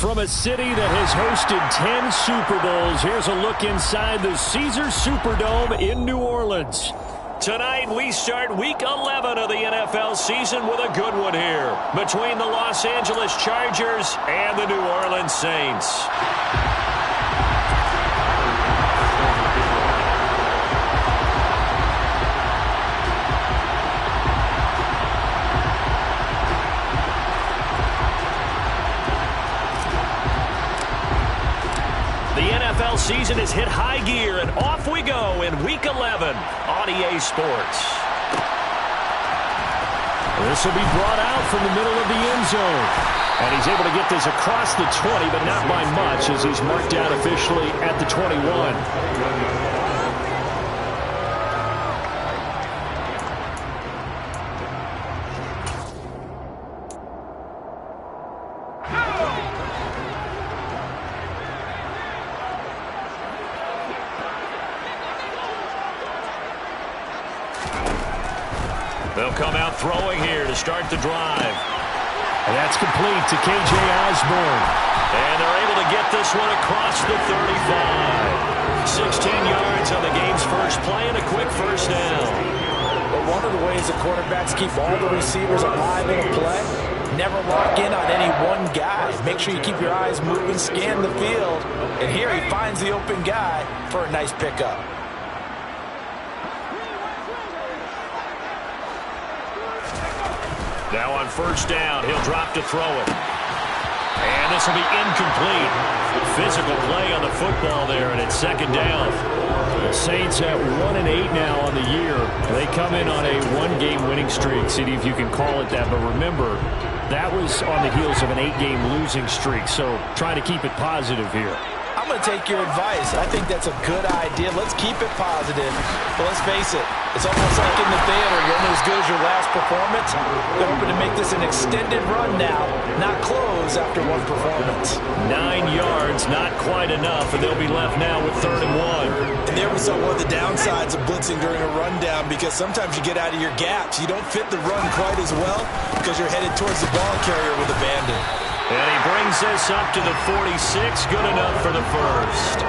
From a city that has hosted 10 Super Bowls, here's a look inside the Caesars Superdome in New Orleans. Tonight, we start Week 11 of the NFL season with a good one here between the Los Angeles Chargers and the New Orleans Saints. NFL season has hit high gear, and off we go in Week 11 on EA Sports. This will be brought out from the middle of the end zone. And he's able to get this across the 20, but not by much as he's marked down officially at the 21. They'll come out throwing here to start the drive. And that's complete to K.J. Osborne. And they're able to get this one across the 35. 16 yards on the game's first play and a quick first down. But one of the ways the quarterbacks keep all the receivers alive in a play, never lock in on any one guy. Make sure you keep your eyes moving, scan the field. And here he finds the open guy for a nice pickup. Now on first down, he'll drop to throw it. And this will be incomplete. Physical play on the football there, and it's second down. The Saints at 1-8 now on the year. They come in on a one-game winning streak, see if you can call it that. But remember, that was on the heels of an 8-game losing streak, so trying to keep it positive here. I'm going to take your advice. I think that's a good idea. Let's keep it positive. But let's face it, it's almost like in the theater. You're only as good as your last performance. They're hoping to make this an extended run now, not close after one performance. 9 yards, not quite enough, and they'll be left now with 3rd and 1. And there we saw one of the downsides of blitzing during a rundown, because sometimes you get out of your gaps. You don't fit the run quite as well because you're headed towards the ball carrier with abandon. And he brings this up to the 46. Good enough for the first.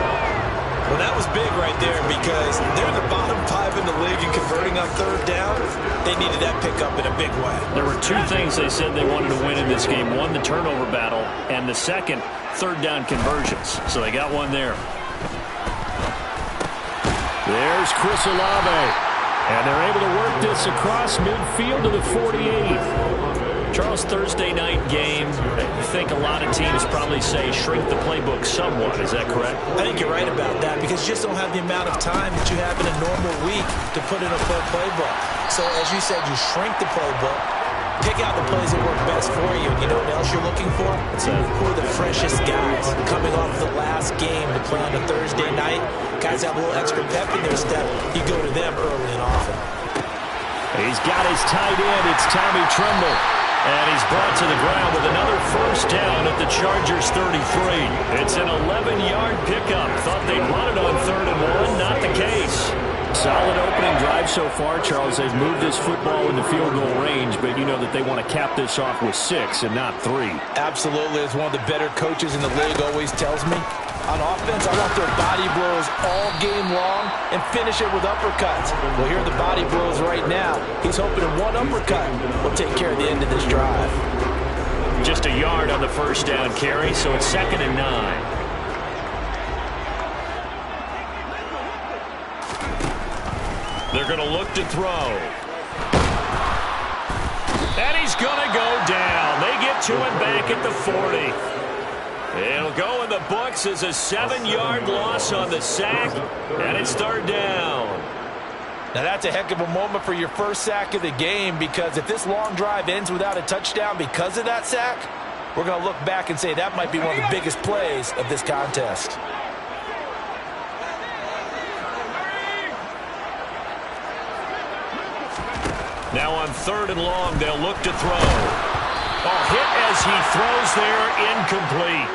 Well, that was big right there because they're the bottom 5 in the league in converting on 3rd down. They needed that pickup in a big way. There were 2 things they said they wanted to win in this game. One, the turnover battle, and the second, 3rd down conversions. So they got one there. There's Chris Olave. And they're able to work this across midfield to the 48. Charles, Thursday night game, I think a lot of teams probably say shrink the playbook somewhat. Is that correct? I think you're right about that because you just don't have the amount of time that you have in a normal week to put in a full playbook. So, as you said, you shrink the playbook, pick out the plays that work best for you. And you know what else you're looking for? Who are the freshest guys coming off the last game to play on a Thursday night? Guys have a little extra pep in their step. You go to them early and often. He's got his tight end. It's Tommy Tremble. And he's brought to the ground with another first down at the Chargers 33. It's an 11-yard pickup. Thought they'd run it on 3rd and 1. Not the case. Solid opening drive so far, Charles. They've moved this football into field goal range, but you know that they want to cap this off with 6 and not 3. Absolutely. As one of the better coaches in the league always tells me, on offense, I want their body blows all game long and finish it with uppercuts. Well, here are the body blows right now. He's hoping that one uppercut will take care of the end of this drive. Just a yard on the first down carry, so it's 2nd and 9. They're going to look to throw. And he's going to go down. They get to him back at the 40. It'll go in the books as a 7-yard loss on the sack, and it's 3rd down. Now that's a heck of a moment for your first sack of the game, because if this long drive ends without a touchdown because of that sack, we're going to look back and say that might be one of the biggest plays of this contest. Now on 3rd and long, they'll look to throw. Hit as he throws there, incomplete.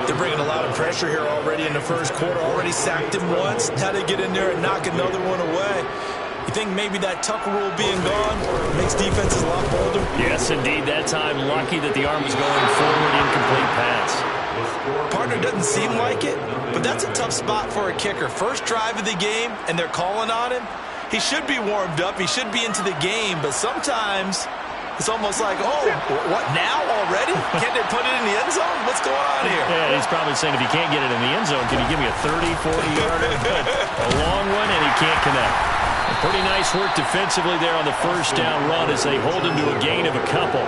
They're bringing a lot of pressure here already in the first quarter. Already sacked him once. Now they get in there and knock another one away. You think maybe that Tucker rule being gone makes defenses a lot bolder? Yes, indeed. That time, lucky that the arm was going forward, incomplete pass. Partner, doesn't seem like it, but that's a tough spot for a kicker. First drive of the game, and they're calling on him. He should be warmed up. He should be into the game, but sometimes it's almost like, oh, what, now already? Can't they put it in the end zone? What's going on here? Yeah, he's probably saying, if you can't get it in the end zone, can you give me a 30, 40-yarder? A long one, and he can't connect. Pretty nice work defensively there on the first down run as they hold him to a gain of a couple.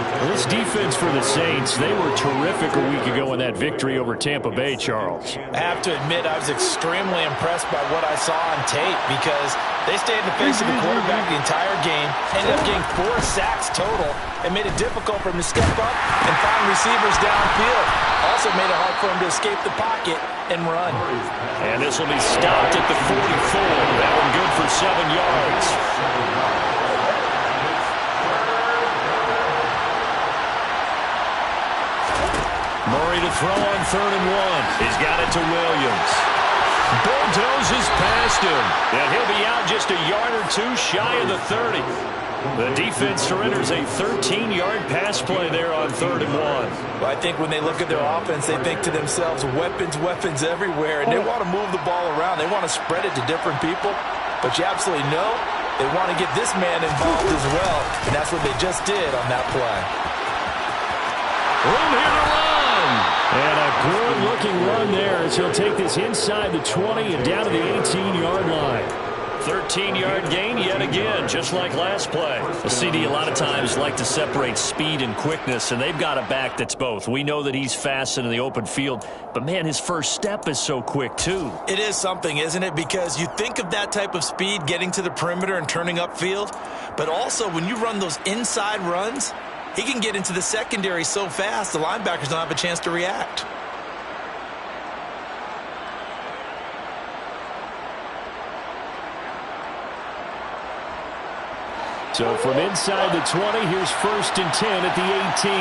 Well, this defense for the Saints, they were terrific a week ago in that victory over Tampa Bay, Charles. I have to admit, I was extremely impressed by what I saw on tape because they stayed in the face of the quarterback the entire game, ended up getting 4 sacks total, and made it difficult for him to step up and find receivers downfield. Also made it hard for him to escape the pocket and run. And this will be stopped at the 44. That one good for 7 yards. Murray to throw on 3rd and 1. He's got it to Williams. Bulldozes past him. And he'll be out just a yard or 2 shy of the 30. The defense surrenders a 13-yard pass play there on 3rd and 1. Well, I think when they look at their offense, they think to themselves, weapons, weapons everywhere, and they want to move the ball around. They want to spread it to different people, but you absolutely know they want to get this man involved as well, and that's what they just did on that play. Room here to run. And a good-looking run there as he'll take this inside the 20 and down to the 18-yard line. 13-yard gain yet again, just like last play. The CD a lot of times like to separate speed and quickness, and they've got a back that's both. We know that he's fast in the open field, but, man, his first step is so quick, too. It is something, isn't it? Because you think of that type of speed getting to the perimeter and turning upfield, but also when you run those inside runs, he can get into the secondary so fast the linebackers don't have a chance to react. So from inside the 20, here's 1st and 10 at the 18.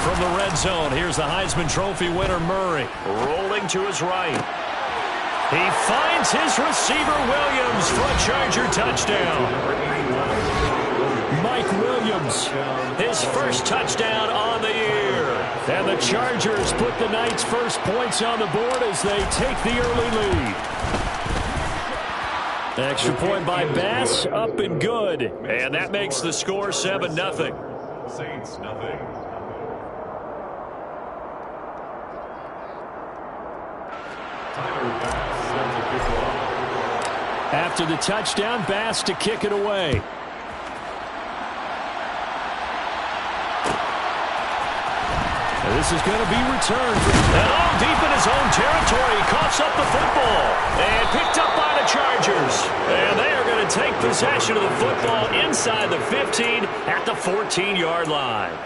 From the red zone, here's the Heisman Trophy winner, Murray, rolling to his right. He finds his receiver, Williams, for a Charger touchdown. Mike Williams, his first touchdown on the year. And the Chargers put the Knights' first points on the board as they take the early lead. Extra point by Bass, up and good. And that makes the score 7-0. Saints, nothing. After the touchdown, Bass to kick it away. And this is going to be returned. And all deep in his own territory, he coughs up the football. And picked up by the Chargers. And they are going to take possession of the football inside the 15 at the 14-yard line.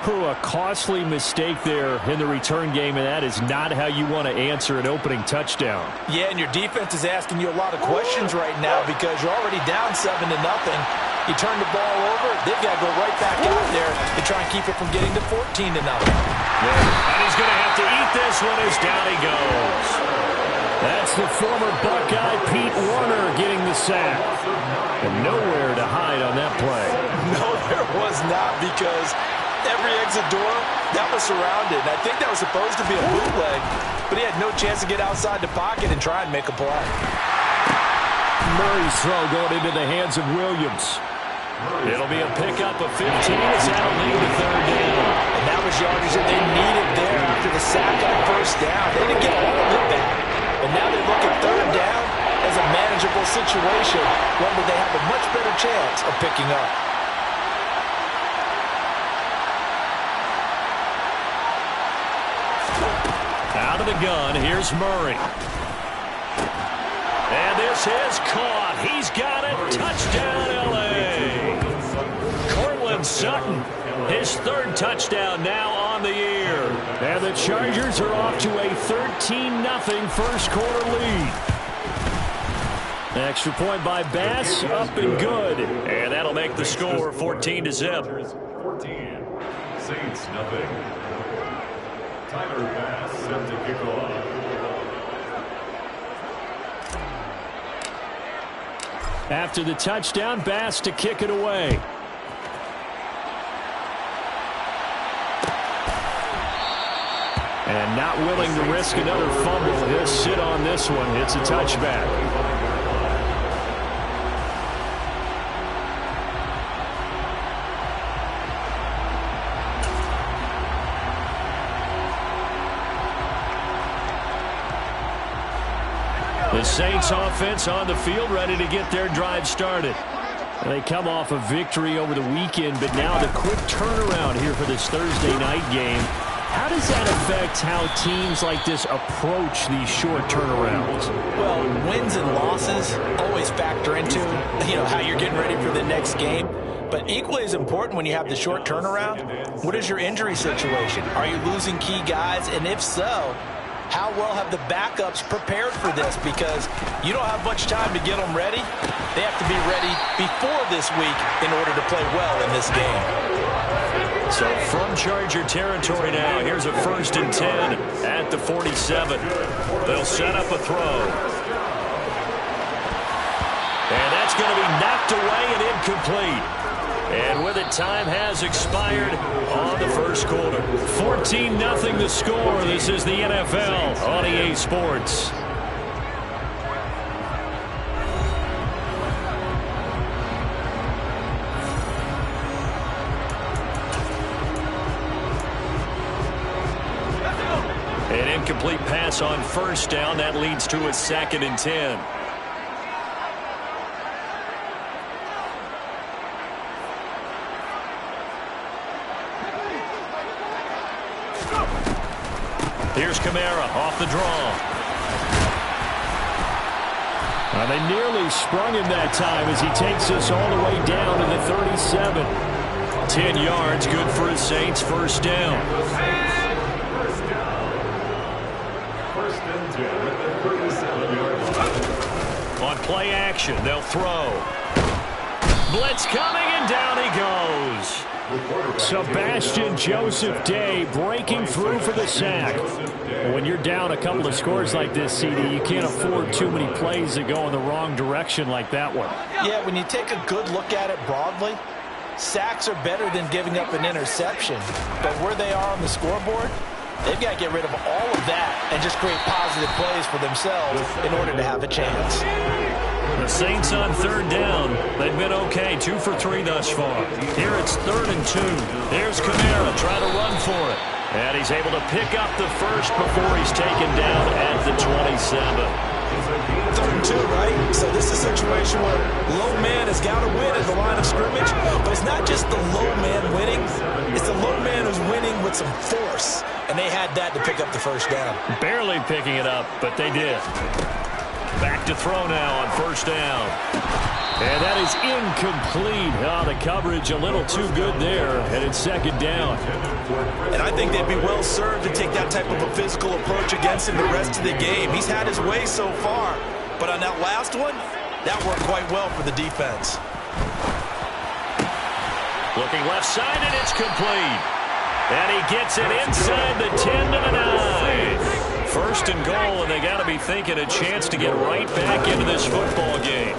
A costly mistake there in the return game, and that is not how you want to answer an opening touchdown. Yeah, and your defense is asking you a lot of questions right now because you're already down 7-0. You turn the ball over, they've got to go right back out there to try and keep it from getting to 14-0. And he's going to have to eat this one as down he goes. That's the former Buckeye Pete Warner getting the sack. And nowhere to hide on that play. No, there was not, because every exit door, that was surrounded. I think that was supposed to be a bootleg, but he had no chance to get outside the pocket and try and make a play. Murray's throw going into the hands of Williams. It'll be a pickup of 15 as that'll lead to 3rd down. And that was yardage that they needed there after the sack on 1st down. They didn't get all of it back. And now they look at 3rd down as a manageable situation, one where they have a much better chance of picking up. Out of the gun, here's Murray. And this is caught. He's got it. Touchdown, L.A. Cortland Sutton, his 3rd touchdown now on the year. And the Chargers are off to a 13-0 first quarter lead. Extra point by Bass, up and good. And that'll make the score 14-0. 14. Saints, nothing. Tyler Bass set to kick off. After the touchdown, Bass to kick it away. And not willing to risk another fumble. He'll sit on this one. It's a touchback. The Saints offense on the field, ready to get their drive started. They come off a victory over the weekend, but now the quick turnaround here for this Thursday night game. How does that affect how teams like this approach these short turnarounds? Well, wins and losses always factor into, how you're getting ready for the next game. But equally as important when you have the short turnaround, what is your injury situation? Are you losing key guys? And if so, how well have the backups prepared for this? Because you don't have much time to get them ready. They have to be ready before this week in order to play well in this game. So from Charger territory now, here's a 1st and 10 at the 47. They'll set up a throw. And that's going to be knocked away and incomplete. And with it, time has expired on the first quarter. 14-0 the score. This is the NFL on EA Sports. An incomplete pass on 1st down. That leads to a 2nd and 10. Here's Kamara off the draw. They nearly sprung him that time as he takes us all the way down to the 37. 10 yards, good for his Saints. 1st down. First and 10 at the 37-yard line. On play action, they'll throw. Blitz coming, and down he goes. Sebastian Joseph Day breaking through for the sack. When you're down a couple of scores like this, CD, you can't afford too many plays that go in the wrong direction like that one. Yeah, when you take a good look at it broadly, sacks are better than giving up an interception. But where they are on the scoreboard, they've got to get rid of all of that and just create positive plays for themselves in order to have a chance. The Saints on 3rd down. They've been okay, 2 for 3 thus far. Here it's 3rd and 2. There's Kamara trying to run for it. And he's able to pick up the first before he's taken down at the 27. 3rd and 2, right? So this is a situation where low man has got to win at the line of scrimmage. But it's not just the low man winning. It's the low man who's winning with some force. And they had that to pick up the 1st down. Barely picking it up, but they did. Back to throw now on 1st down. And that is incomplete. The coverage a little too good there, and it's 2nd down. And I think they'd be well served to take that type of a physical approach against him the rest of the game. He's had his way so far, but on that last one, that worked quite well for the defense. Looking left side, and it's complete. And he gets it inside the 10 to the 9. 1st and goal, and they got to be thinking a chance to get right back into this football game.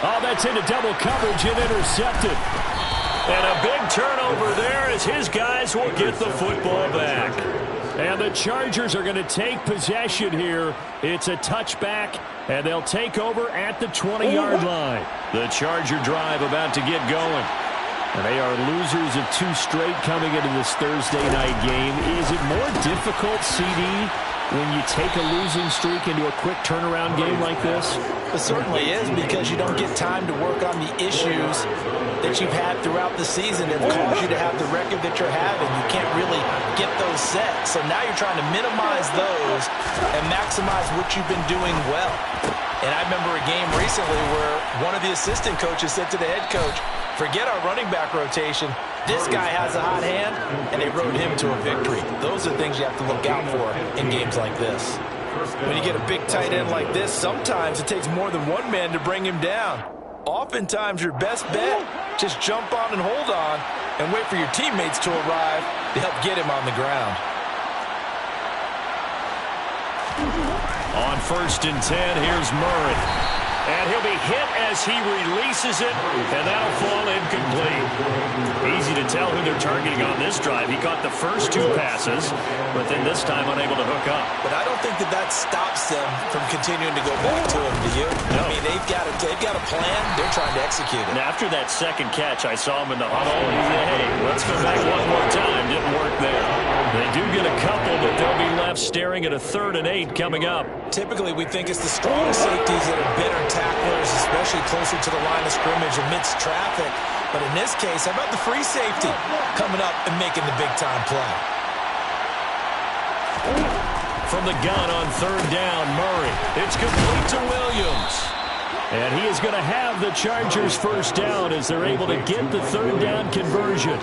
Oh, that's into double coverage and intercepted. And a big turnover there as his guys will get the football back. And the Chargers are going to take possession here. It's a touchback, and they'll take over at the 20-yard line. The Charger drive about to get going. And they are losers of 2 straight coming into this Thursday night game. Is it more difficult, CD, when you take a losing streak into a quick turnaround game like this? It certainly is, because you don't get time to work on the issues that you've had throughout the season that have caused you to have the record that you're having. You can't really get those set. So now you're trying to minimize those and maximize what you've been doing well. And I remember a game recently where one of the assistant coaches said to the head coach, forget our running back rotation. This guy has a hot hand, and they rode him to a victory. Those are things you have to look out for in games like this. When you get a big tight end like this, sometimes it takes more than one man to bring him down. Oftentimes, your best bet, just jump on and hold on and wait for your teammates to arrive to help get him on the ground. On 1st and 10, here's Murray. And he'll be hit as he releases it, and that'll fall incomplete. Easy to tell who they're targeting on this drive. He caught the first 2 passes, but then this time unable to hook up. But I don't think that stops them from continuing to go back to him, do you? No. I mean, they've got a plan. They're trying to execute it. And after that second catch, I saw him in the huddle. He said, hey, let's go back one more time. Didn't work there. They do get a couple, but they'll be left staring at a 3rd and 8 coming up. Typically, we think it's the strong safeties that are better tacklers, especially closer to the line of scrimmage amidst traffic. But in this case, how about the free safety coming up and making the big-time play? From the gun on 3rd down, Murray. It's complete to Williams. And he is going to have the Chargers first down as they're able to get the 3rd down conversion.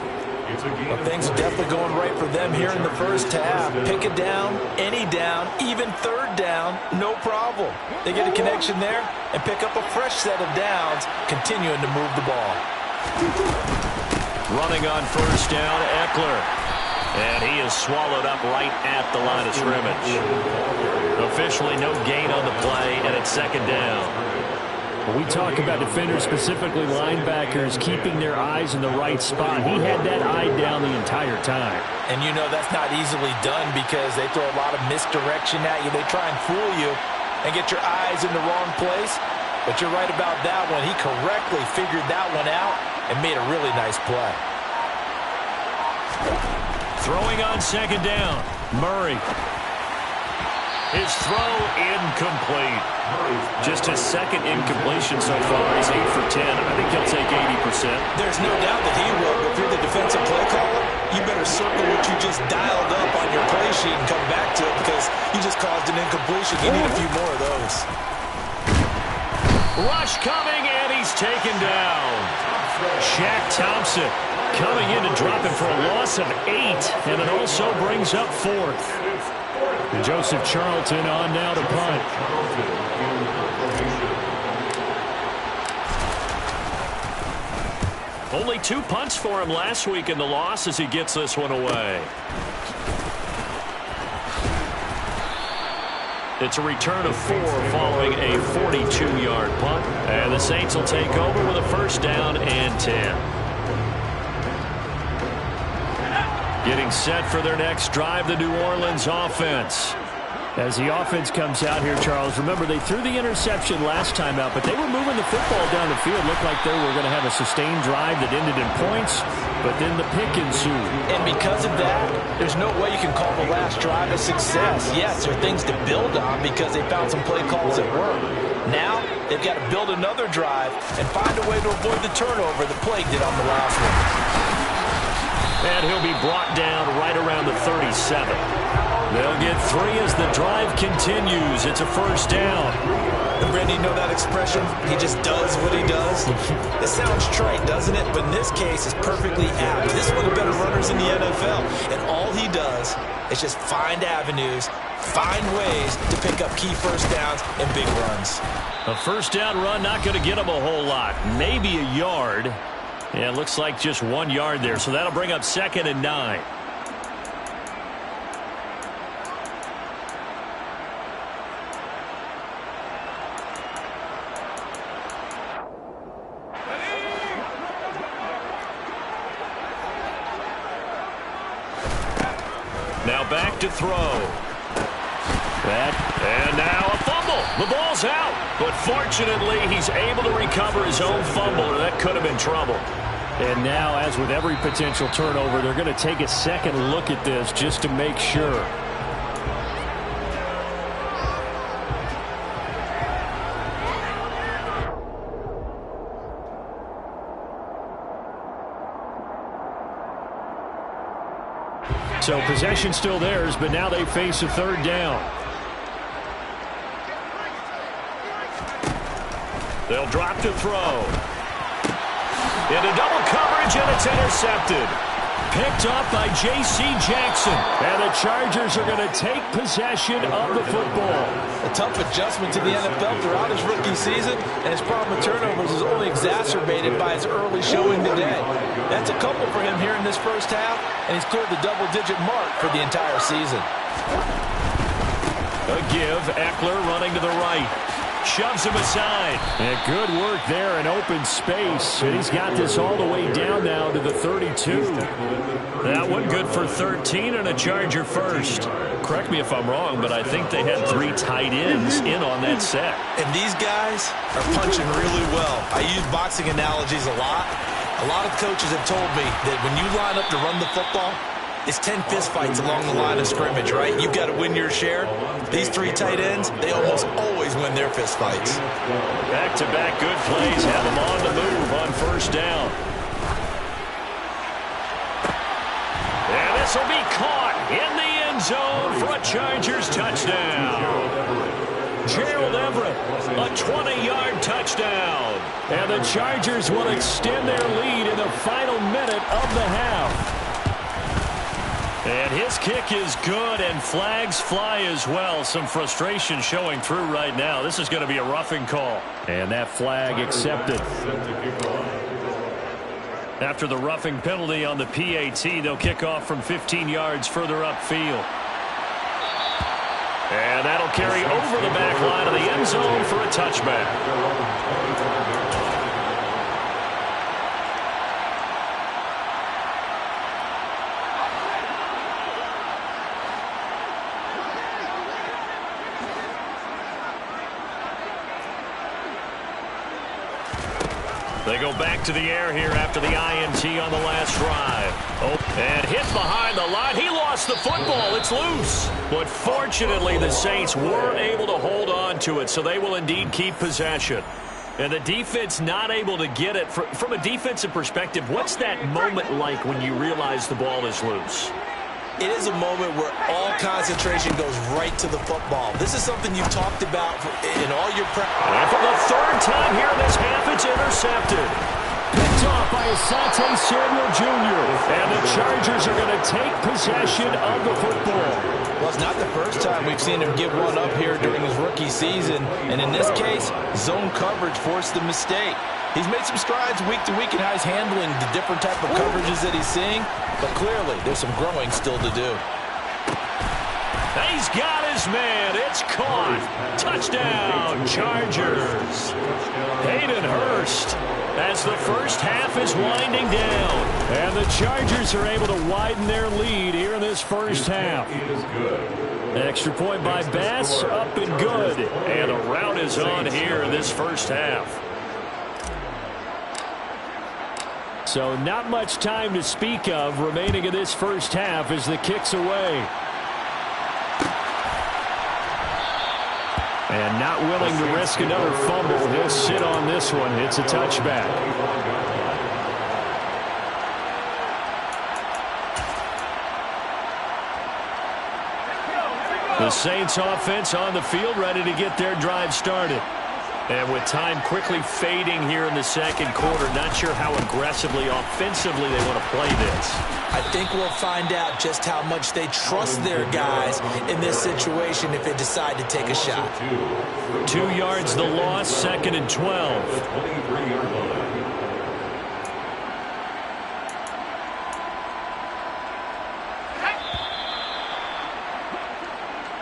Well, things are definitely going right for them here in the first half. Pick it down, any down, even 3rd down, no problem. They get a connection there and pick up a fresh set of downs, continuing to move the ball. Running on 1st down, Eckler. And he is swallowed up right at the line of scrimmage. Officially no gain on the play, and it's 2nd down. When we talk about defenders, specifically linebackers, keeping their eyes in the right spot, he had that eye down the entire time. And you know that's not easily done because they throw a lot of misdirection at you. They try and fool you and get your eyes in the wrong place. But you're right about that one. He correctly figured that one out and made a really nice play. Throwing on 2nd down, Murray. His throw incomplete. Just his 2nd incompletion so far. He's 8 for 10. I think he'll take 80%. There's no doubt that he will. If you're the defensive play caller, you better circle what you just dialed up on your play sheet and come back to it because you just caused an incompletion. You need a few more of those. Rush coming, and he's taken down. Shaq Thompson coming in to drop him for a loss of 8, and it also brings up 4th. And Joseph Charlton on now to punt. Only 2 punts for him last week in the loss as he gets this one away. It's a return of 4 following a 42-yard punt. And the Saints will take over with a 1st down and 10. Getting set for their next drive, the New Orleans offense. As the offense comes out here, Charles, remember they threw the interception last time out, but they were moving the football down the field. Looked like they were going to have a sustained drive that ended in points, but then the pick ensued. And because of that, there's no way you can call the last drive a success. Yes, there are things to build on because they found some play calls that work. Now, they've got to build another drive and find a way to avoid the turnover that plagued it on the last one. And he'll be brought down right around the 37. They'll get 3 as the drive continues. It's a 1st down. And Randy, you know that expression? He just does what he does. It sounds trite, doesn't it? But in this case, it's perfectly apt. This is one of the better runners in the NFL. And all he does is just find avenues, find ways to pick up key 1st downs and big runs. A 1st down run not going to get him a whole lot. Maybe a yard. Yeah, it looks like just 1 yard there, so that'll bring up 2nd and 9. Now back to throw. And now a fumble. The ball's out. But fortunately, he's able to recover his own fumble, or that could have been trouble. And now, as with every potential turnover, they're going to take a second look at this just to make sure. So possession still theirs, but now they face a 3rd down. They'll drop to throw. Into double coverage, and it's intercepted. Picked up by J.C. Jackson. And the Chargers are going to take possession of the football. A tough adjustment to the NFL throughout his rookie season, and his problem with turnovers is only exacerbated by his early showing today. That's a couple for him here in this first half, and he's cleared the double-digit mark for the entire season. A give, Eckler running to the right. shoves him aside. And good work there in open space. And he's got this all the way down now to the 32. That one good for 13 and a Charger first. Correct me if I'm wrong, but I think they had 3 tight ends in on that set. And these guys are punching really well. I use boxing analogies a lot. A lot of coaches have told me that when you line up to run the football, it's 10 fistfights along the line of scrimmage, right? You've got to win your share. These 3 tight ends, they almost always win their fistfights. Back-to-back good plays have them on the move on first down. And this will be caught in the end zone for a Chargers touchdown. Gerald Everett, a 20-yard touchdown. And the Chargers will extend their lead in the final minute of the half. And his kick is good, and flags fly as well. Some frustration showing through right now. This is going to be a roughing call. And that flag accepted. After the roughing penalty on the PAT, they'll kick off from 15 yards further upfield. And that'll carry over the back line of the end zone for a touchback. They go back to the air here after the INT on the last drive. Oh, and hit behind the line. He lost the football. It's loose. But fortunately, the Saints were able to hold on to it, so they will indeed keep possession. And the defense not able to get it. From a defensive perspective, what's that moment like when you realize the ball is loose? It is a moment where all concentration goes right to the football. This is something you've talked about in all your prep. And for the 3rd time here in this half, it's intercepted. Picked off by Asante Samuel Jr. And the Chargers are going to take possession of the football. Well, it's not the first time we've seen him give one up here during his rookie season. And in this case, zone coverage forced the mistake. He's made some strides week to week in how he's handling the different type of coverages that he's seeing. But clearly, there's some growing still to do. He's got his man. It's caught. Touchdown, Chargers. Hayden Hurst as the first half is winding down. And the Chargers are able to widen their lead here in this first half. Extra point by Bass, up and good. And a rout is on here in this first half. So not much time to speak of remaining in this first half as the kick's away. And not willing to risk another fumble. He'll sit on this one. It's a touchback. The Saints offense on the field ready to get their drive started. And with time quickly fading here in the second quarter, not sure how aggressively, offensively they want to play this. I think we'll find out just how much they trust their guys in this situation if they decide to take a shot. 2 yards the loss, 2nd and 12.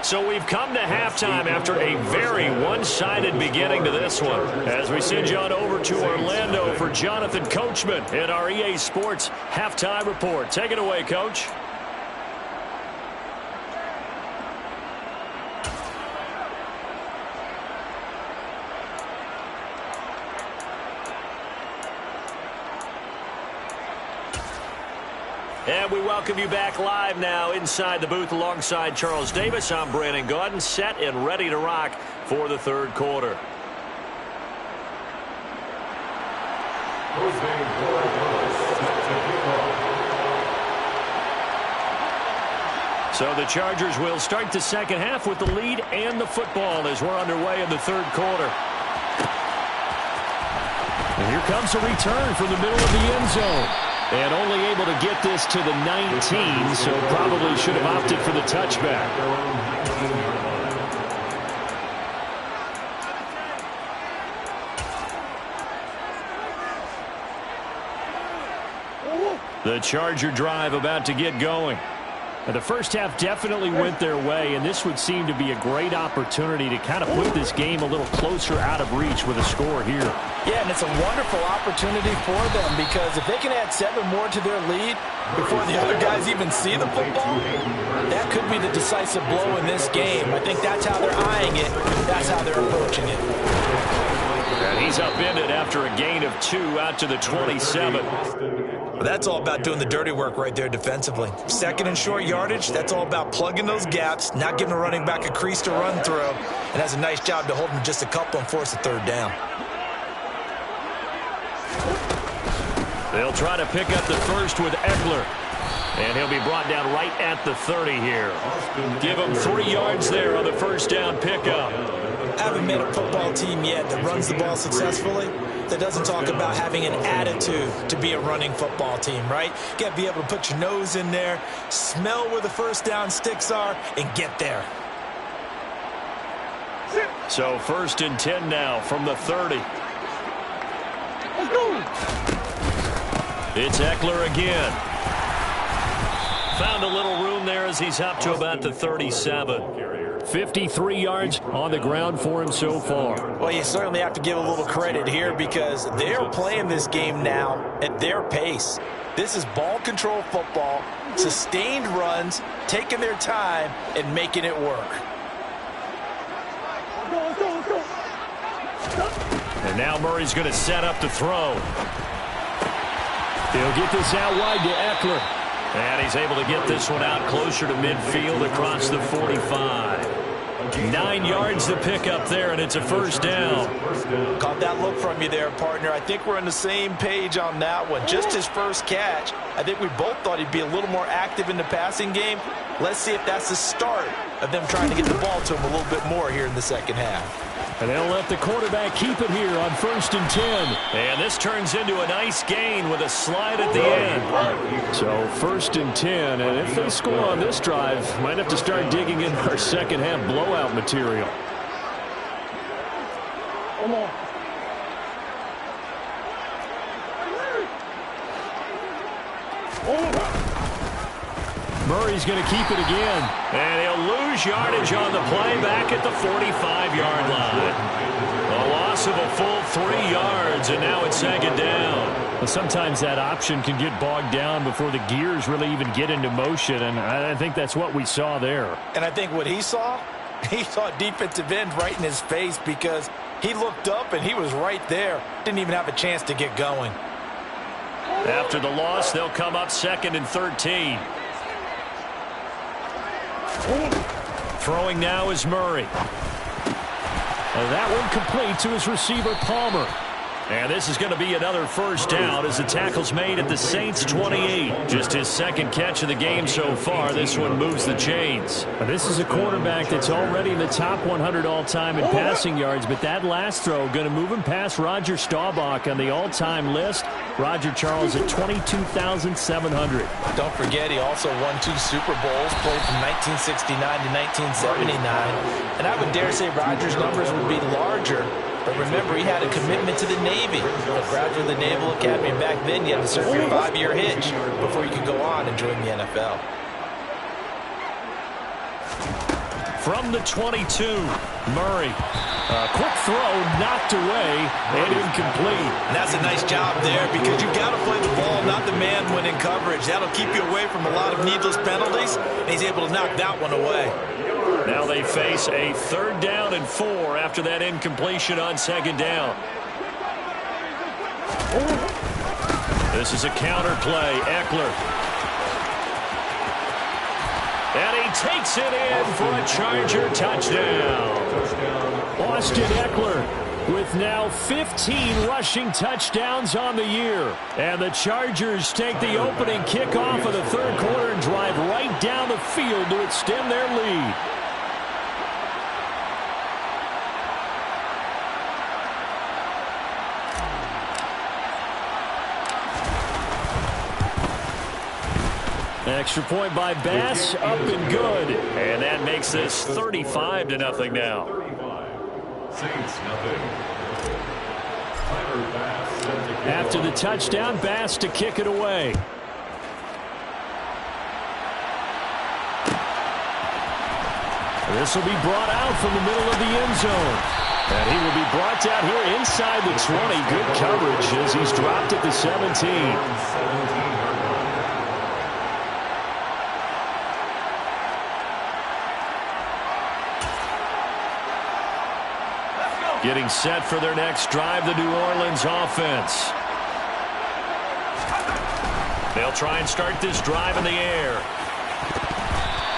So we've come to halftime after a very one-sided beginning to this one. As we send you on over to Orlando for Jonathan Coachman in our EA Sports Halftime Report. Take it away, Coach. And we welcome you back live now inside the booth alongside Charles Davis. I'm Brandon Gaudin, set and ready to rock for the third quarter. So the Chargers will start the second half with the lead and the football as we're underway in the third quarter. And here comes a return from the middle of the end zone. And only able to get this to the 19, so probably should have opted for the touchback. The Charger drive about to get going. And the first half definitely went their way, and this would seem to be a great opportunity to kind of put this game a little closer out of reach with a score here. Yeah, and it's a wonderful opportunity for them because if they can add 7 more to their lead before the other guys even see the football, that could be the decisive blow in this game. I think that's how they're eyeing it. That's how they're approaching it. And he's upended after a gain of 2 out to the 27. Well, that's all about doing the dirty work right there defensively. Second and short yardage, that's all about plugging those gaps, not giving a running back a crease to run through, and has a nice job to hold him just a couple and force a 3rd down. They'll try to pick up the first with Eckler. And he'll be brought down right at the 30 here. Give him 3 yards there on the first down pickup. I haven't met a football team yet that runs the ball successfully that doesn't talk about having an attitude to be a running football team, right? You got to be able to put your nose in there, smell where the first down sticks are, and get there. So 1st and 10 now from the 30. Let's go. It's Eckler again. Found a little room there as he's up to about the 37. 53 yards on the ground for him so far. Well, you certainly have to give a little credit here because they're playing this game now at their pace. This is ball control football, sustained runs, taking their time, and making it work. And now Murray's going to set up to throw. He'll get this out wide to Eckler. And he's able to get this one out closer to midfield across the 45. 9 yards to pick up there, and it's a 1st down. Caught that look from you there, partner. I think we're on the same page on that one. Just his first catch. I think we both thought he'd be a little more active in the passing game. Let's see if that's the start of them trying to get the ball to him a little bit more here in the second half. And they'll let the quarterback keep it here on 1st and 10. And this turns into a nice gain with a slide at the end. So 1st and 10, and if they score on this drive, might have to start digging in our second half blowout material. Murray's going to keep it again. And he'll lose yardage on the play back at the 45-yard line. A loss of a full 3 yards, and now it's 2nd down. Well, sometimes that option can get bogged down before the gears really even get into motion, and I think that's what we saw there. And I think what he saw defensive end right in his face because he looked up and he was right there. Didn't even have a chance to get going. After the loss, they'll come up 2nd and 13. Throwing now is Murray. And that one complete to his receiver, Palmer. And this is going to be another 1st down as the tackle's made at the Saints' 28. Just his 2nd catch of the game so far. This one moves the chains. And this is a quarterback that's already in the top 100 all-time in passing yards, but that last throw going to move him past Roger Staubach on the all-time list. Roger Charles at 22,700. Don't forget, he also won 2 Super Bowls, played from 1969 to 1979. And I would dare say Roger's numbers would be larger. But remember, he had a commitment to the Navy, a graduate of the Naval Academy. And back then, you had to serve your 5-year hitch before you could go on and join the NFL. From the 22, Murray. A quick throw, knocked away, and incomplete. And that's a nice job there because you've got to play the ball, not the man when in coverage. That'll keep you away from a lot of needless penalties, and he's able to knock that one away. Now they face a 3rd down and 4 after that incompletion on 2nd down. This is a counter play. Eckler. And he takes it in for a Charger touchdown. Austin Eckler with now 15 rushing touchdowns on the year. And the Chargers take the opening kickoff of the 3rd quarter and drive right down the field to extend their lead. Extra point by Bass, up and good. And that makes this 35-0 now. Saints nothing. After the touchdown, Bass to kick it away. This will be brought out from the middle of the end zone. And he will be brought down here inside the 20. Good coverage as he's dropped at the 17. Getting set for their next drive, the New Orleans offense. They'll try and start this drive in the air.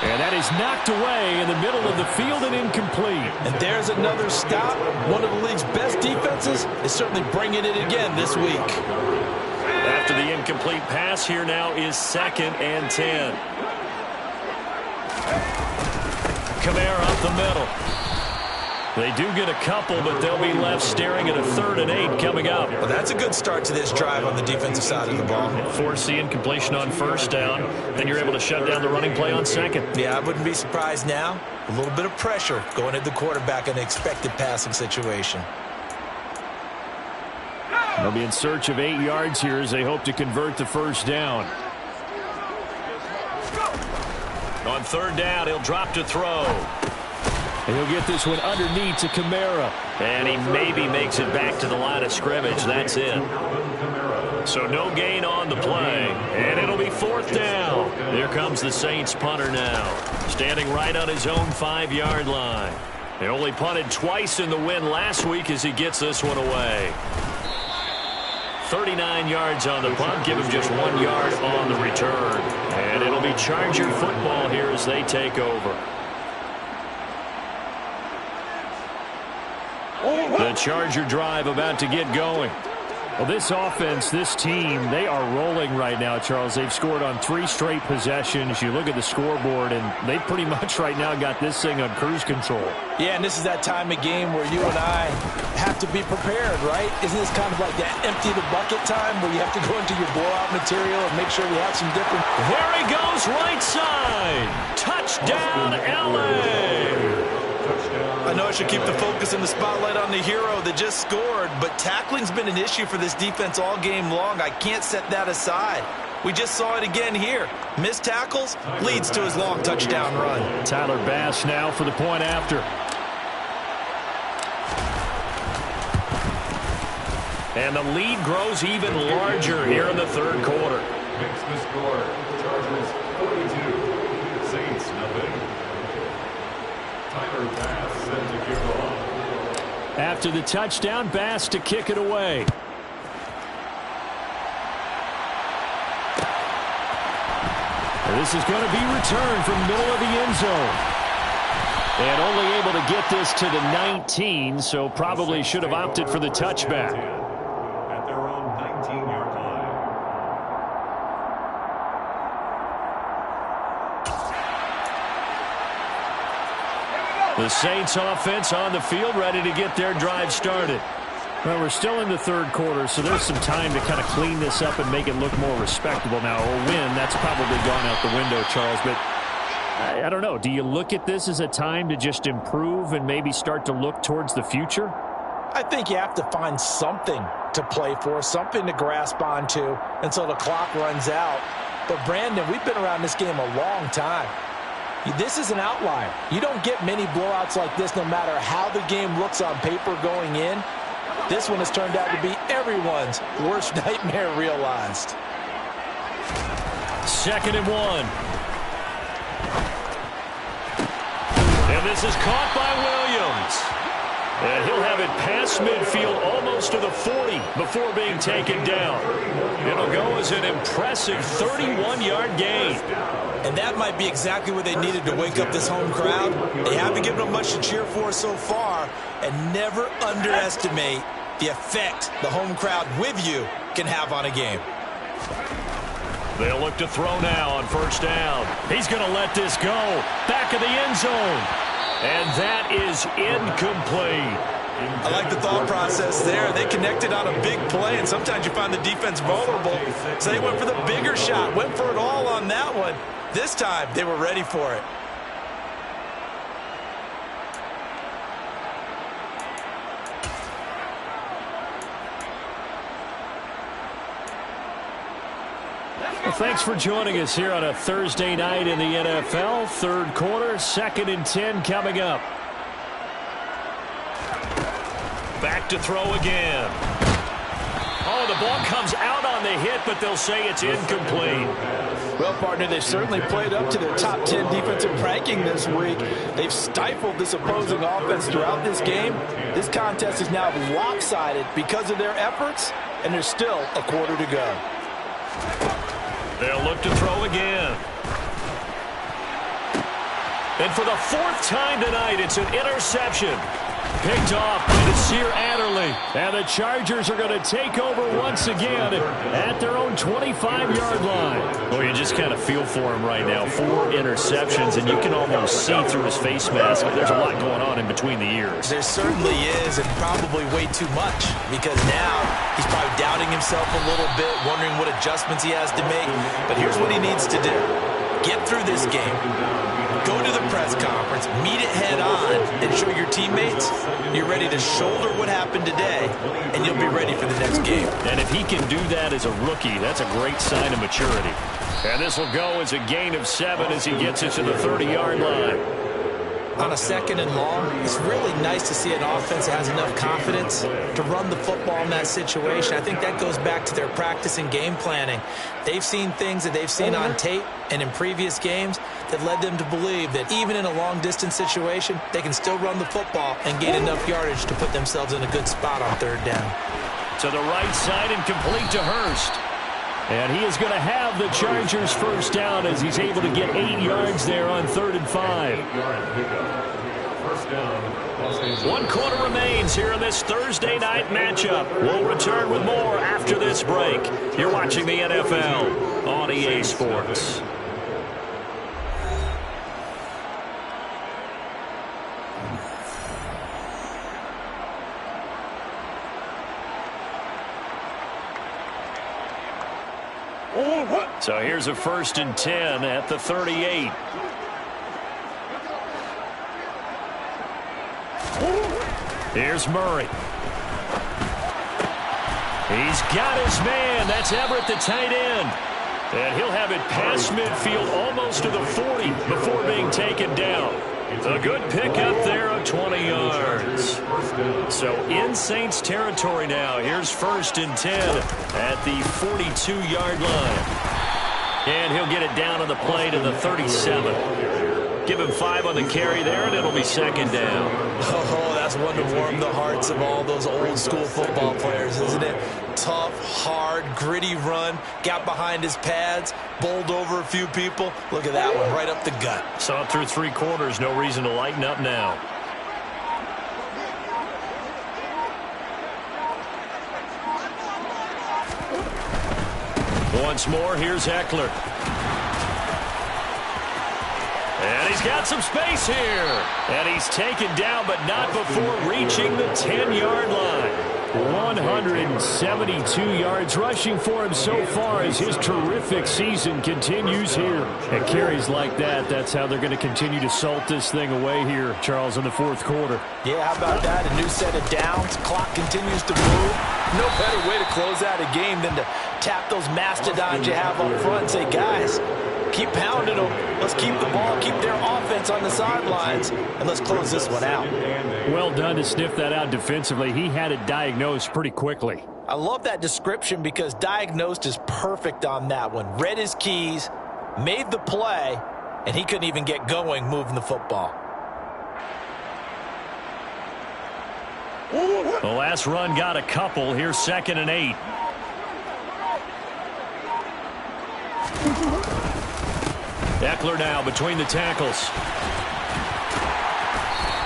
And that is knocked away in the middle of the field and incomplete. And there's another stop. One of the league's best defenses is certainly bringing it again this week. After the incomplete pass, here now is 2nd and 10. Kamara up the middle. They do get a couple, but they'll be left staring at a 3rd and 8 coming up. Well, that's a good start to this drive on the defensive side of the ball. Force the incompletion on 1st down. Then you're able to shut down the running play on 2nd. Yeah, I wouldn't be surprised now. A little bit of pressure going at the quarterback in an expected passing situation. They'll be in search of 8 yards here as they hope to convert the 1st down. On 3rd down, he'll drop to throw. And he'll get this one underneath to Kamara. And he maybe makes it back to the line of scrimmage. That's it. So no gain on the play. And it'll be 4th down. Here comes the Saints punter now. Standing right on his own 5-yard line. They only punted twice in the win last week as he gets this one away. 39 yards on the punt. Give him just 1 yard on the return. And it'll be Charger football here as they take over. The Charger drive about to get going. Well, this offense, this team, they are rolling right now, Charles. They've scored on 3 straight possessions. You look at the scoreboard, and they pretty much right now got this thing on cruise control. Yeah, and this is that time of game where you and I have to be prepared, right? Isn't this kind of like that empty the bucket time where you have to go into your blowout material and make sure we have some different... There he goes, right side. Touchdown, LA. I know I should keep the focus and the spotlight on the hero that just scored, but tackling's been an issue for this defense all game long. I can't set that aside. We just saw it again here. Missed tackles leads to his long touchdown run. Tyler Bass now for the point after. And the lead grows even larger here in the 3rd quarter. Makes the score. Chargers 42. Saints nothing. Tyler Bass set to kick off. After the touchdown, Bass to kick it away. And this is going to be returned from the middle of the end zone. And only able to get this to the 19, so probably should have opted for the touchback. At their own 19-yard line. The Saints offense on the field ready to get their drive started. Well, we're still in the 3rd quarter, so there's some time to kind of clean this up and make it look more respectable. Now, a win, that's probably gone out the window, Charles, but I don't know. Do you look at this as a time to just improve and maybe start to look towards the future? I think you have to find something to play for, something to grasp onto until the clock runs out. But, Brandon, we've been around this game a long time. This is an outlier. You don't get many blowouts like this no matter how the game looks on paper going in. This one has turned out to be everyone's worst nightmare realized. 2nd and 1. And this is caught by Williams. And he'll have it past midfield almost to the 40 before being taken down. It'll go as an impressive 31-yard gain. And that might be exactly what they needed to wake up this home crowd. They haven't given them much to cheer for so far. And never underestimate the effect the home crowd with you can have on a game. They'll look to throw now on 1st down. He's going to let this go. Back of the end zone. And that is incomplete. I like the thought process there. They connected on a big play, and sometimes you find the defense vulnerable. So they went for the bigger shot, went for it all on that one. This time, they were ready for it. Well, thanks for joining us here on a Thursday night in the NFL. Third quarter, 2nd and 10 coming up. Back to throw again. Oh, the ball comes out on the hit, but they'll say it's incomplete. Well, partner, they've certainly played up to their top 10 defensive ranking this week. They've stifled this opposing offense throughout this game. This contest is now lopsided because of their efforts, and there's still a quarter to go. They'll look to throw again. And for the 4th time tonight, it's an interception. Picked off by Nasir Adderley. And the Chargers are going to take over once again at their own 25-yard line. Well, you just kind of feel for him right now. 4 interceptions, and you can almost see through his face mask. There's a lot going on in between the ears. There certainly is, and probably way too much, because now he's probably doubting himself a little bit, wondering what adjustments he has to make. But here's what he needs to do. Get through this game. Go to the press conference, meet it head on, and show your teammates you're ready to shoulder what happened today, and you'll be ready for the next game. And if he can do that as a rookie, that's a great sign of maturity. And this will go as a gain of 7 as he gets it to the 30-yard line. On a 2nd and long, it's really nice to see an offense that has enough confidence to run the football in that situation. I think that goes back to their practice and game planning. They've seen things that they've seen on tape and in previous games that led them to believe that even in a long-distance situation, they can still run the football and gain enough yardage to put themselves in a good spot on 3rd down. To the right side and complete to Hurst. And he is going to have the Chargers first down as he's able to get 8 yards there on 3rd and 5. 1 quarter remains here in this Thursday night matchup. We'll return with more after this break. You're watching the NFL on EA Sports. So here's a 1st and 10 at the 38. Here's Murray. He's got his man. That's Everett, the tight end. And he'll have it past midfield almost to the 40 before being taken down. A good pickup there of 20 yards. So in Saints territory now. Here's 1st and 10 at the 42-yard line. And he'll get it down on the play to the 37. Give him 5 on the carry there, and it'll be 2nd down. Oh, that's one to warm the hearts of all those old-school football players, isn't it? Tough, hard, gritty run. Got behind his pads, bowled over a few people. Look at that one, right up the gut. Saw it through 3 quarters. No reason to lighten up now. Once more, here's Eckler. And he's got some space here. And he's taken down, but not before reaching the 10-yard line. 172 yards rushing for him so far as his terrific season continues here. And carries like that, that's how they're going to continue to salt this thing away here, Charles, in the 4th quarter. Yeah, how about that? A new set of downs. Clock continues to move. No better way to close out a game than to tap those mastodons you have up front and say, guys, keep pounding them. Let's keep the ball, keep their offense on the sidelines, and let's close this one out. Well done to sniff that out defensively. He had it diagnosed pretty quickly. I love that description because diagnosed is perfect on that one. Read his keys, made the play, and he couldn't even get going moving the football. The last run got a couple. Here's 2nd and 8. Eckler now between the tackles.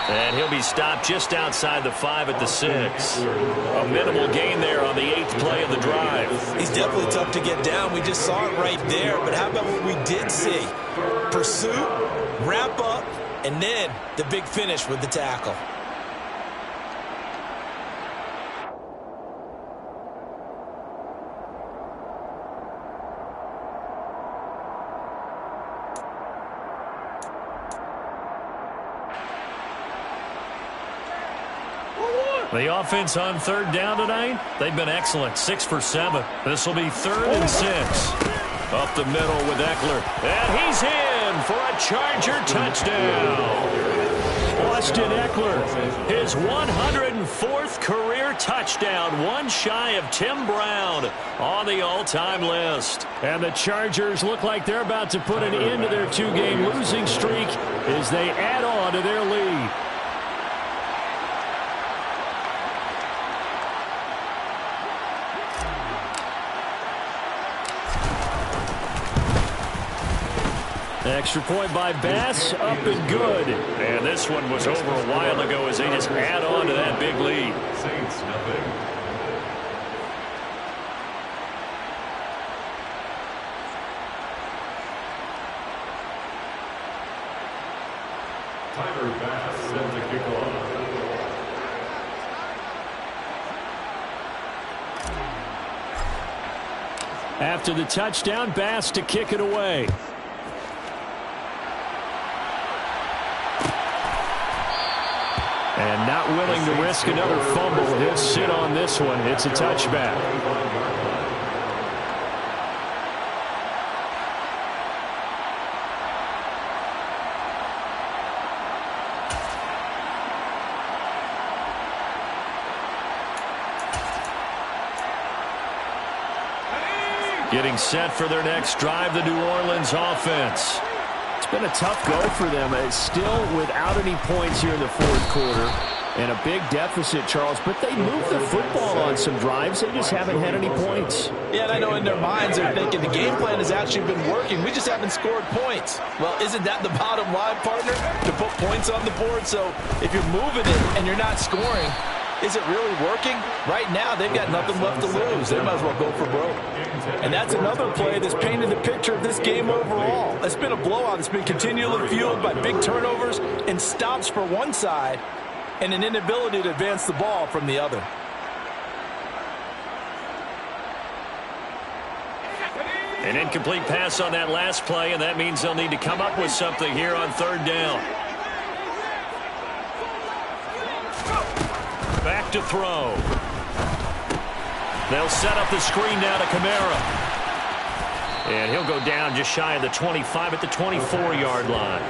And he'll be stopped just outside the 5 at the 6. A minimal gain there on the 8th play of the drive. He's definitely tough to get down. We just saw it right there. But how about what we did see? Pursuit, wrap up, and then the big finish with the tackle. The offense on 3rd down tonight, they've been excellent. 6 for 7. This will be 3rd and 6. Up the middle with Eckler. And he's in for a Charger touchdown. Austin Eckler, his 104th career touchdown, one shy of Tim Brown on the all-time list. And the Chargers look like they're about to put an end to their two-game losing streak as they add on to their lead. Extra point by Bass, up and good. And this one was over a while ago as they just add on to that big lead. Saints, nothing. Tyler Bass set to kick off. After the touchdown, Bass to kick it away. And not willing to risk another fumble. He'll sit on this one. It's a touchback. Getting set for their next drive, the New Orleans offense. It's been a tough go for them. It's still without any points here in the fourth quarter. And a big deficit, Charles. But they moved the football on some drives. They just haven't had any points. Yeah, and I know in their minds they're thinking the game plan has actually been working. We just haven't scored points. Well, isn't that the bottom line, partner? To put points on the board. So if you're moving it and you're not scoring, is it really working? Right now, they've got nothing left to lose. They might as well go for broke. And that's another play that's painted the picture of this game overall. It's been a blowout. It's been continually fueled by big turnovers and stops for one side and an inability to advance the ball from the other. An incomplete pass on that last play, and that means they'll need to come up with something here on third down. Back to throw. They'll set up the screen now to Kamara. And he'll go down just shy of the 25 at the 24-yard line.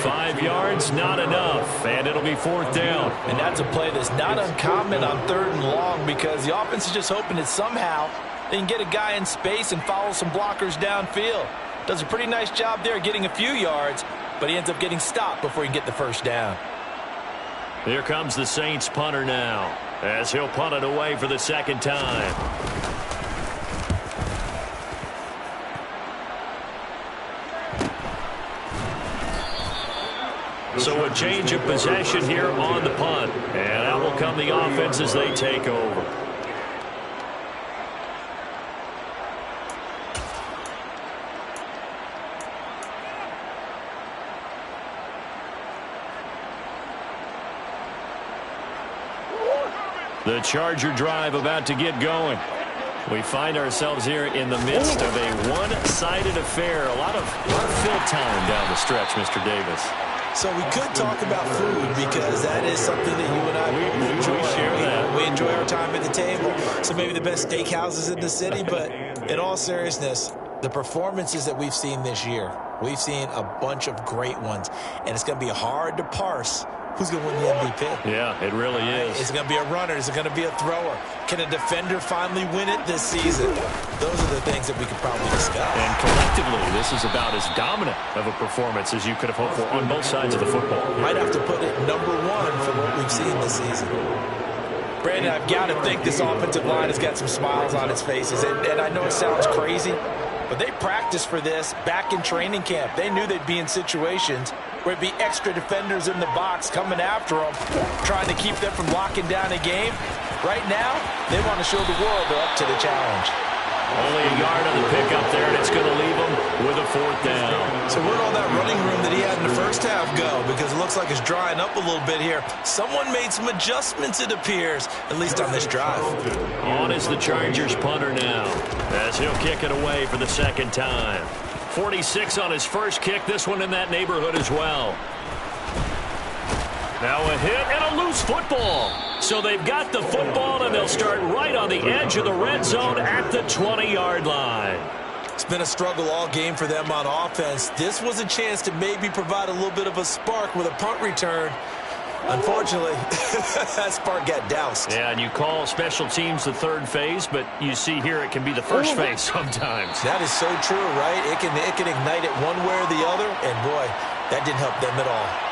5 yards, not enough, and it'll be fourth down. And that's a play that's not uncommon on third and long because the offense is just hoping that somehow they can get a guy in space and follow some blockers downfield. Does a pretty nice job there getting a few yards, but he ends up getting stopped before he can get the first down. Here comes the Saints punter now as he'll punt it away for the second time. So a change of possession here on the punt. And out will come the offense as they take over. The Charger drive about to get going. We find ourselves here in the midst of a one-sided affair. A lot of fill time down the stretch, Mr. Davis. So we could talk about food because that is something that you and I enjoy. We share that. We enjoy our time at the table. So maybe the best steakhouses in the city, but in all seriousness, the performances that we've seen this year, we've seen a bunch of great ones, and it's going to be hard to parse who's going to win the MVP. Yeah, it really is. Is it going to be a runner? Is it going to be a thrower? Can a defender finally win it this season? Those are the things that we could probably discuss. And collectively, this is about as dominant of a performance as you could have hoped for on both sides of the football. Might have to put it #1 for what we've seen this season. Brandon, I've got to think this offensive line has got some smiles on its faces. And I know it sounds crazy, but they practiced for this back in training camp. They knew they'd be in situations where it'd be extra defenders in the box coming after them, trying to keep them from locking down a game. Right now, they want to show the world they're up to the challenge. Only a yard on the pickup there, and it's going to leave them with a fourth down. So where'd all that running room that he had in the first half go? Because it looks like it's drying up a little bit here. Someone made some adjustments, it appears, at least on this drive. On is the Chargers punter now, as he'll kick it away for the second time. 46 on his first kick, this one in that neighborhood as well. Now a hit and a loose football. So they've got the football, and they'll start right on the edge of the red zone at the 20-yard line. It's been a struggle all game for them on offense. This was a chance to maybe provide a little bit of a spark with a punt return. Unfortunately, that spark got doused. Yeah, and you call special teams the third phase, but you see here it can be the first phase sometimes. That is so true, right? It can ignite it one way or the other, and boy, that didn't help them at all.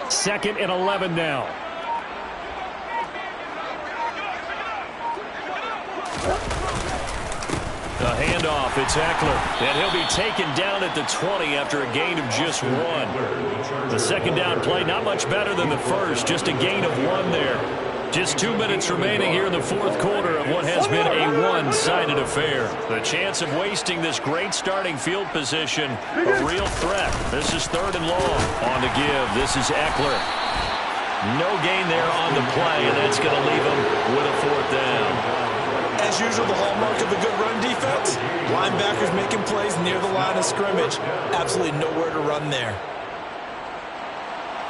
Second and 11 now. The handoff, it's Eckler, and he'll be taken down at the 20 after a gain of just 1. The second down play, not much better than the first, just a gain of 1 there. Just 2 minutes remaining here in the fourth quarter of what has been a one-sided affair. The chance of wasting this great starting field position, a real threat. This is third and long. On the give, this is Eckler. No gain there on the play, and that's going to leave him with a fourth down. As usual, the hallmark of a good run defense, linebackers making plays near the line of scrimmage. Absolutely nowhere to run there.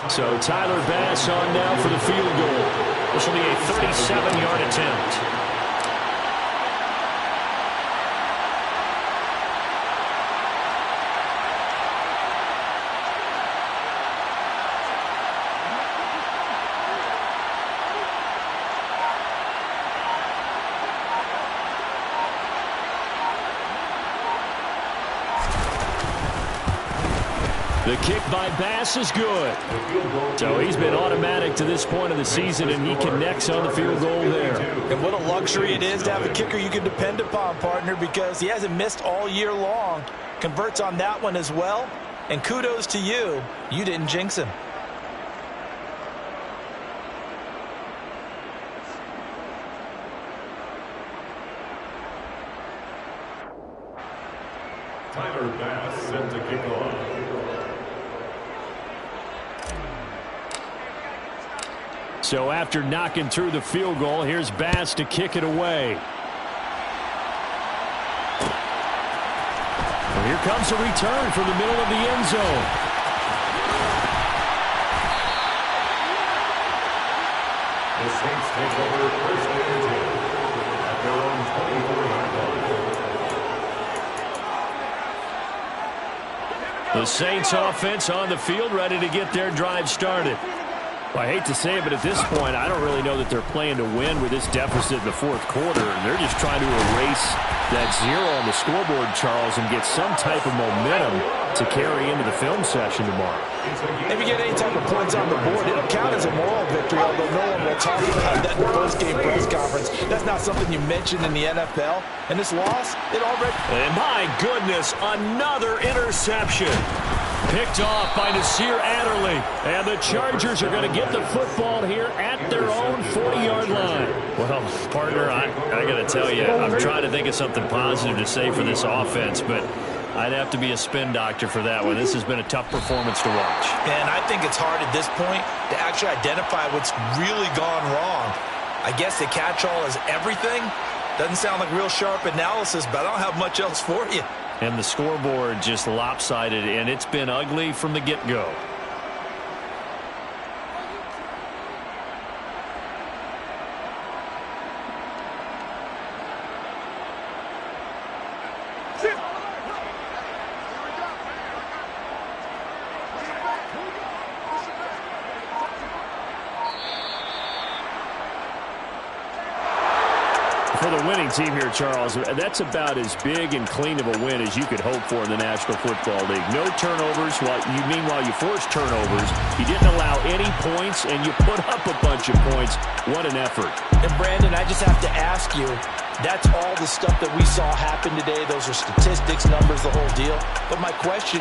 So Tyler Bass on now for the field goal. This will be a 37-yard attempt. The kick by Bass is good. So he's been automatic to this point of the season, and he connects on the field goal there. And what a luxury it is to have a kicker you can depend upon, partner, because he hasn't missed all year long. Converts on that one as well. And kudos to you. You didn't jinx him. Tyler Bass set to kick off. So after knocking through the field goal, here's Bass to kick it away. Well, here comes a return from the middle of the end zone. The Saints take over first and 10 at their own 24-yard line. The Saints offense on the field, ready to get their drive started. Well, I hate to say it, but at this point, I don't really know that they're playing to win with this deficit in the fourth quarter. They're just trying to erase that 0 on the scoreboard, Charles, and get some type of momentum to carry into the film session tomorrow. If you get any type of points on the board, it'll count as a moral victory, although no one will talk about that in the post-game press conference. That's not something you mentioned in the NFL. And this loss, it already... And my goodness, another interception. Picked off by Nasir Adderley. And the Chargers are going to get the football here at their own 40-yard line. Well, partner, I got to tell you, I'm trying to think of something positive to say for this offense, but I'd have to be a spin doctor for that one. This has been a tough performance to watch. And I think it's hard at this point to actually identify what's really gone wrong. I guess the catch-all is everything. Doesn't sound like real sharp analysis, but I don't have much else for you. And the scoreboard just lopsided, and it's been ugly from the get-go. For the winning team here, Charles, that's about as big and clean of a win as you could hope for in the National Football League. No turnovers. Meanwhile, you forced turnovers. You didn't allow any points, and you put up a bunch of points. What an effort. And, Brandon, I just have to ask you, that's all the stuff that we saw happen today. Those are statistics, numbers, the whole deal. But my question